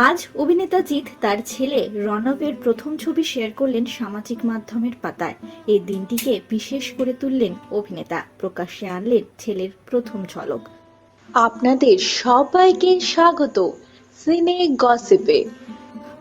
আজ অভিনেতা জিৎ তার ছেলে রণবের প্রথম ছবি শেয়ার করলেন সামাজিক মাধ্যমের পাতায়। এই দিনটিকে বিশেষ করে তুললেন অভিনেতা, প্রকাশ্যে আনলেন ছেলের প্রথম ঝলক। আপনাদের সবাইকে স্বাগত সিনে গসিপে।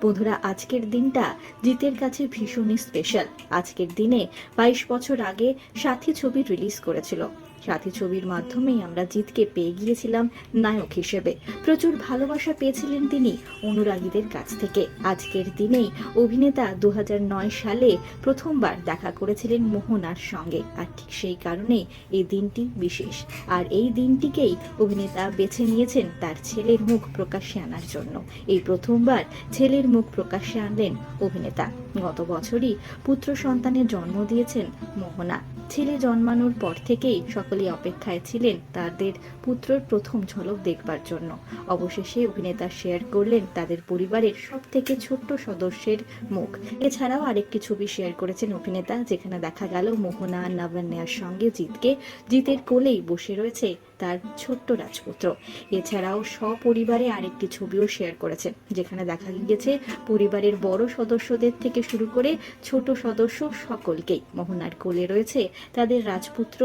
বন্ধুরা, আজকের দিনটা জিতের কাছে ভীষণই স্পেশাল। আজকের দিনে 22 বছর আগে সাথী ছবি রিলিজ করেছিল। সাথী ছবির মাধ্যমেই আমরা জিতকে পেয়ে গিয়েছিলাম নায়ক হিসেবে। প্রচুর ভালোবাসা পেয়েছিলেন তিনি অনুরাগীদের কাছ থেকে। আজকের দিনেই অভিনেতা 2009 সালে প্রথমবার দেখা করেছিলেন মোহনার সঙ্গে, আর ঠিক সেই কারণেই এই দিনটি বিশেষ। আর এই দিনটিকেই অভিনেতা বেছে নিয়েছেন তার ছেলের মুখ প্রকাশ্যে আনার জন্য। এই প্রথমবার ছেলের মুখ প্রকাশ্যে আনলেন অভিনেতা। গত বছরই পুত্র সন্তানের জন্ম দিয়েছেন মোহনা। ছেলে জন্মানোর পর থেকেই সকলেই অপেক্ষায় ছিলেন তাদের পুত্রের প্রথম ঝলক দেখবার জন্য। অবশেষে অভিনেতা শেয়ার করলেন তাদের পরিবারের সব থেকে ছোট্ট সদস্যের মুখ। এছাড়াও আরেকটি ছবি শেয়ার করেছেন অভিনেতা, যেখানে দেখা গেল মোহনা লাবণ্যার সঙ্গে জিতের কোলেই বসে রয়েছে তার ছোট্ট রাজপুত্র। এছাড়াও সপরিবারে আরেকটি ছবিও শেয়ার করেছেন, যেখানে দেখা গিয়েছে পরিবারের বড় সদস্যদের থেকে শুরু করে ছোট সদস্য সকলকেই মোহনার কোলে রয়েছে তাদের রাজপুত্র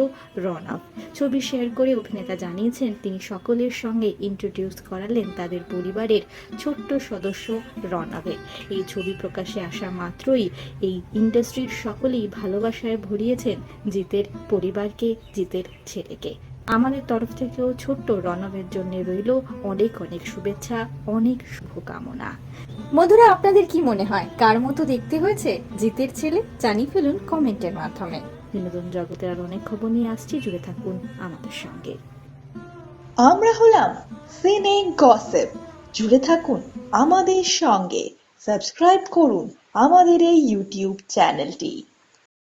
রণব। ছবি শেয়ার করে অভিনেতা জানিয়েছেন তিনি সকলের সঙ্গে ইন্ট্রোডিউস করালেন তাদের পরিবারের ছোট্ট সদস্য রণবের। এই ছবি প্রকাশে আসা মাত্রই এই ইন্ডাস্ট্রির সকলেই ভালোবাসায় ভরিয়েছেন জিতের পরিবারকে, জিতের ছেলেকে। আমাদের তরফ থেকেও ছোট্ট রণবের জন্য রইল অনেক অনেক শুভেচ্ছা, অনেক শুভকামনা। বন্ধুরা, আপনাদের কি মনে হয় কার মতো দেখতে হয়েছে জিতের ছেলে? জানিয়ে ফেলুন কমেন্টের মাধ্যমে। বিনোদন জগতের আর অনেক খবর নিয়ে আসছি, জুড়ে থাকুন আমাদের সঙ্গে। আমরা হলাম সিনে গসিপ, জুড়ে থাকুন আমাদের সঙ্গে। সাবস্ক্রাইব করুন আমাদের এই ইউটিউব চ্যানেলটি।